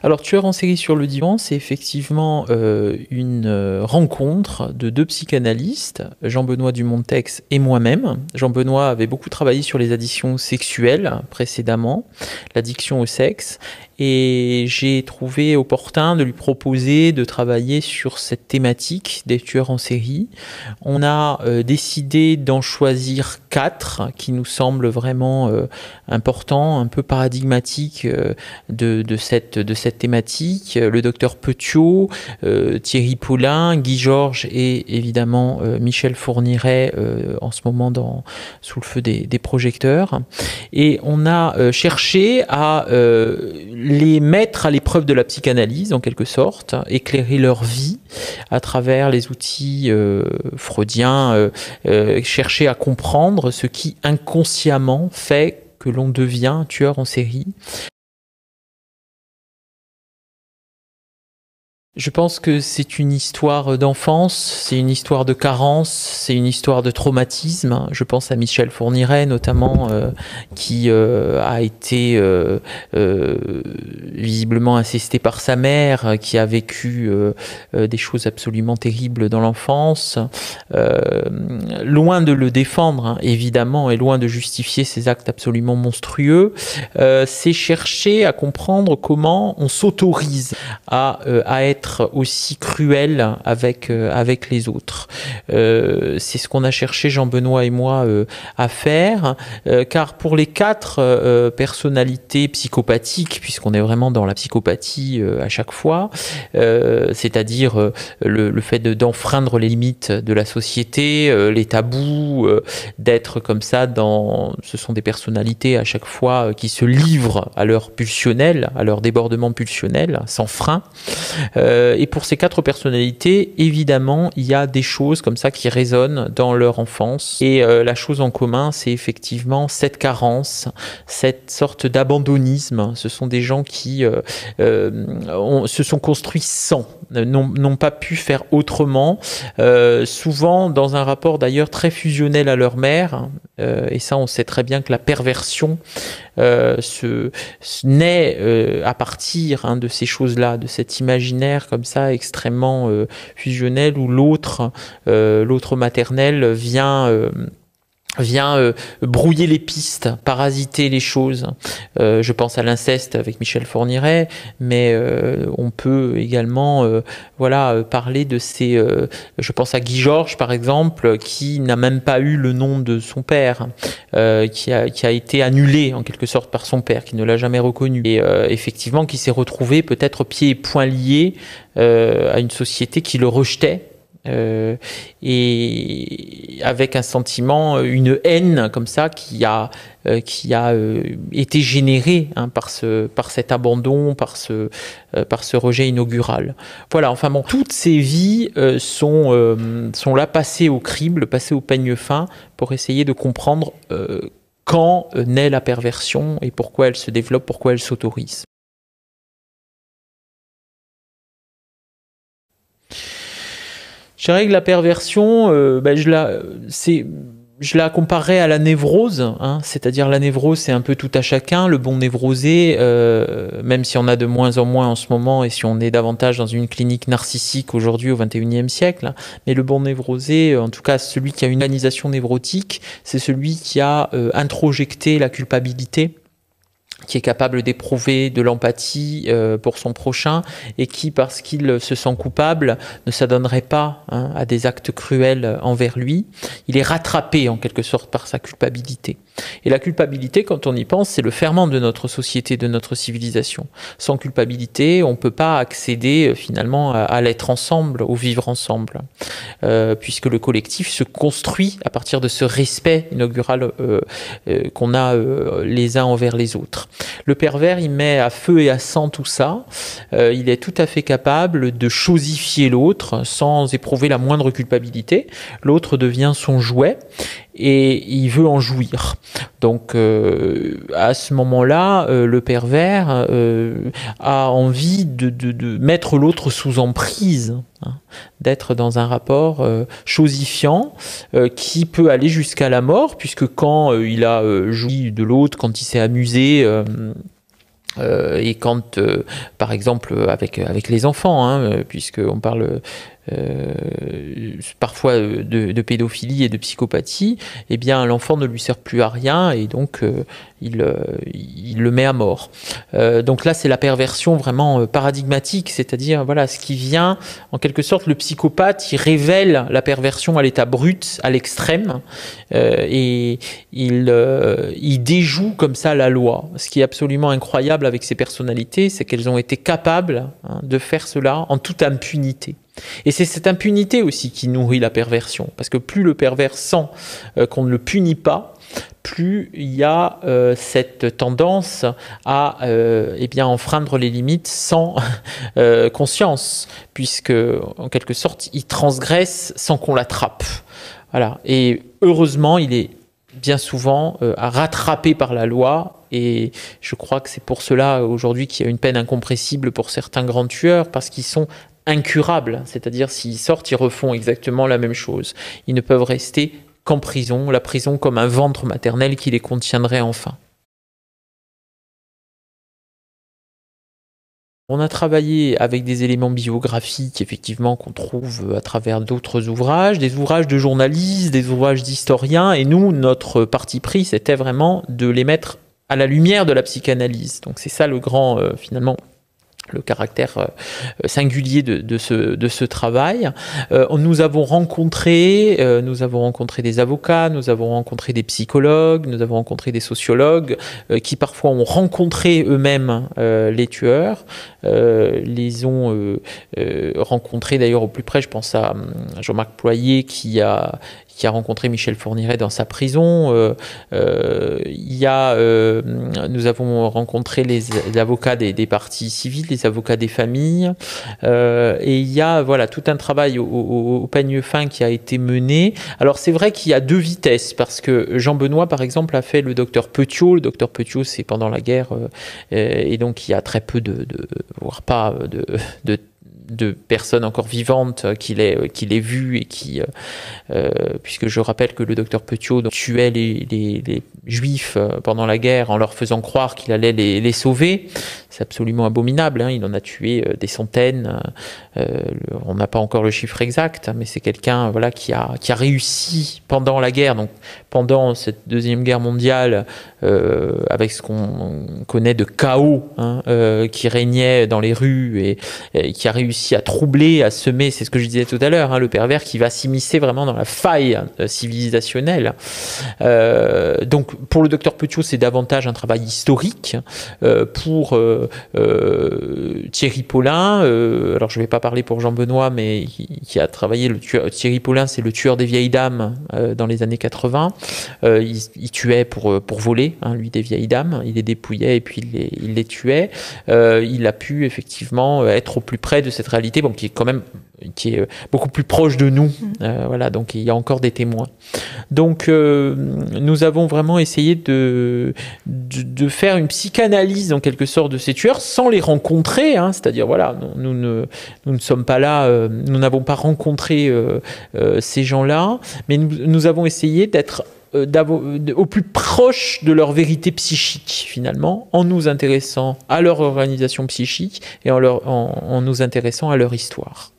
Alors, Tueur en série sur le divan, c'est effectivement une rencontre de deux psychanalystes, Jean-Benoît Dumontex et moi-même. Jean-Benoît avait beaucoup travaillé sur les addictions sexuelles précédemment, l'addiction au sexe, et j'ai trouvé opportun de lui proposer de travailler sur cette thématique des tueurs en série. On a décidé d'en choisir 4 qui nous semblent vraiment importants, un peu paradigmatiques de cette thématique. Le docteur Petiot, Thierry Paulin, Guy Georges et évidemment Michel Fourniret en ce moment sous le feu des projecteurs. Et on a cherché à les mettre à l'épreuve de la psychanalyse, en quelque sorte, éclairer leur vie à travers les outils freudiens, chercher à comprendre ce qui inconsciemment fait que l'on devient tueur en série. Je pense que c'est une histoire d'enfance, c'est une histoire de carence, c'est une histoire de traumatisme. Je pense à Michel Fourniret notamment, qui a été visiblement incesté par sa mère, qui a vécu des choses absolument terribles dans l'enfance. Loin de le défendre, hein, évidemment, et loin de justifier ces actes absolument monstrueux, c'est chercher à comprendre comment on s'autorise à être aussi cruel avec les autres. C'est ce qu'on a cherché Jean-Benoît et moi à faire, car pour les 4 personnalités psychopathiques, puisqu'on est vraiment dans la psychopathie à chaque fois, c'est-à-dire le fait d'enfreindre les limites de la société, les tabous, d'être comme ça ce sont des personnalités à chaque fois qui se livrent à leur pulsionnel, à leur débordement pulsionnel, sans frein. Et pour ces 4 personnalités, évidemment, il y a des choses comme ça qui résonnent dans leur enfance. Et la chose en commun, c'est effectivement cette carence, cette sorte d'abandonnisme. Ce sont des gens qui se sont construits sans, n'ont pas pu faire autrement, souvent dans un rapport d'ailleurs très fusionnel à leur mère. Et ça, on sait très bien que la perversion naît à partir de ces choses-là, de cet imaginaire comme ça extrêmement fusionnel où l'autre maternel vient brouiller les pistes, parasiter les choses. Je pense à l'inceste avec Michel Fourniret, mais on peut également parler de ces... je pense à Guy Georges, par exemple, qui n'a même pas eu le nom de son père, qui a été annulé, en quelque sorte, par son père, qui ne l'a jamais reconnu. Et effectivement, qui s'est retrouvé peut-être pieds et poings liés à une société qui le rejetait, et avec un sentiment, une haine comme ça qui a été générée par cet abandon, par ce rejet inaugural. Voilà, enfin bon, toutes ces vies sont là passées au crible, passées au peigne fin pour essayer de comprendre quand naît la perversion et pourquoi elle se développe, pourquoi elle s'autorise. Je dirais que la perversion, je la comparerais à la névrose, hein, c'est-à-dire la névrose, c'est un peu tout à chacun. Le bon névrosé, même si on a de moins en moins en ce moment et si on est davantage dans une clinique narcissique aujourd'hui au XXIe siècle, hein, mais le bon névrosé, en tout cas celui qui a une organisation névrotique, c'est celui qui a introjecté la culpabilité, qui est capable d'éprouver de l'empathie pour son prochain et qui, parce qu'il se sent coupable, ne s'adonnerait pas à des actes cruels envers lui. Il est rattrapé en quelque sorte par sa culpabilité. Et la culpabilité, quand on y pense, c'est le ferment de notre société, de notre civilisation. Sans culpabilité, on ne peut pas accéder finalement à l'être ensemble, au vivre ensemble, puisque le collectif se construit à partir de ce respect inaugural qu'on a les uns envers les autres. Le pervers, il met à feu et à sang tout ça. Il est tout à fait capable de chosifier l'autre sans éprouver la moindre culpabilité. L'autre devient son jouet et il veut en jouir. Donc à ce moment-là, le pervers a envie de mettre l'autre sous emprise, hein, d'être dans un rapport chosifiant qui peut aller jusqu'à la mort, puisque quand il a joui de l'autre, quand il s'est amusé Et quand, par exemple, avec les enfants, hein, puisqu'on parle parfois de pédophilie et de psychopathie, eh bien l'enfant ne lui sert plus à rien et donc il le met à mort. Donc là, c'est la perversion vraiment paradigmatique, c'est-à-dire voilà ce qui vient, en quelque sorte, le psychopathe, il révèle la perversion à l'état brut, à l'extrême, et il déjoue comme ça la loi. Ce qui est absolument incroyable avec ces personnalités, c'est qu'elles ont été capables, hein, de faire cela en toute impunité. Et c'est cette impunité aussi qui nourrit la perversion, parce que plus le pervers sent qu'on ne le punit pas, plus il y a cette tendance à eh bien, enfreindre les limites sans conscience, puisque en quelque sorte il transgresse sans qu'on l'attrape. Voilà. Et heureusement, il est bien souvent rattrapé par la loi, et je crois que c'est pour cela aujourd'hui qu'il y a une peine incompressible pour certains grands tueurs, parce qu'ils sont incurables, c'est-à-dire s'ils sortent, ils refont exactement la même chose. Ils ne peuvent rester qu'en prison, la prison comme un ventre maternel qui les contiendrait enfin. On a travaillé avec des éléments biographiques, effectivement, qu'on trouve à travers d'autres ouvrages, des ouvrages de journalistes, des ouvrages d'historiens, et nous, notre parti pris, c'était vraiment de les mettre à la lumière de la psychanalyse. Donc c'est ça le grand, finalement, le caractère singulier de ce travail. Nous avons rencontré des avocats, nous avons rencontré des psychologues, nous avons rencontré des sociologues qui parfois ont rencontré eux-mêmes les tueurs, les ont rencontrés d'ailleurs au plus près. Je pense à Jean-Marc Ployer qui a rencontré Michel Fourniret dans sa prison. Nous avons rencontré les avocats des parties civiles, les avocats des familles. Et il y a voilà, tout un travail au peigne fin qui a été mené. Alors c'est vrai qu'il y a deux vitesses, parce que Jean Benoît, par exemple, a fait le docteur Petiot. Le docteur Petiot, c'est pendant la guerre, et donc il y a très peu voire pas de personnes encore vivantes qu'il ait vues, et puisque je rappelle que le docteur Petiot tuait les juifs pendant la guerre en leur faisant croire qu'il allait les sauver. C'est absolument abominable, hein. Il en a tué des centaines. On n'a pas encore le chiffre exact, mais c'est quelqu'un voilà, qui a réussi pendant la guerre, donc pendant cette Deuxième Guerre mondiale, avec ce qu'on connaît de chaos, hein, qui régnait dans les rues, et qui a réussi à troubler, à semer, c'est ce que je disais tout à l'heure, hein, le pervers qui va s'immiscer vraiment dans la faille civilisationnelle. Donc pour le docteur Petiot, c'est davantage un travail historique. Pour Thierry Paulin, alors je ne vais pas parler pour Jean Benoît, mais qui a travaillé, Thierry Paulin, c'est le tueur des vieilles dames dans les années 80. Il tuait pour voler, hein, lui, des vieilles dames. Il les dépouillait et puis il les tuait. Il a pu effectivement être au plus près de cette réalité, bon, qui est beaucoup plus proche de nous. Voilà, donc il y a encore des témoins. Donc nous avons vraiment essayé de faire une psychanalyse en quelque sorte de ces tueurs sans les rencontrer, hein, c'est-à-dire voilà, nous ne sommes pas là, nous n'avons pas rencontré ces gens-là, mais nous avons essayé d'être au plus proche de leur vérité psychique, finalement, en nous intéressant à leur organisation psychique et en nous intéressant à leur histoire.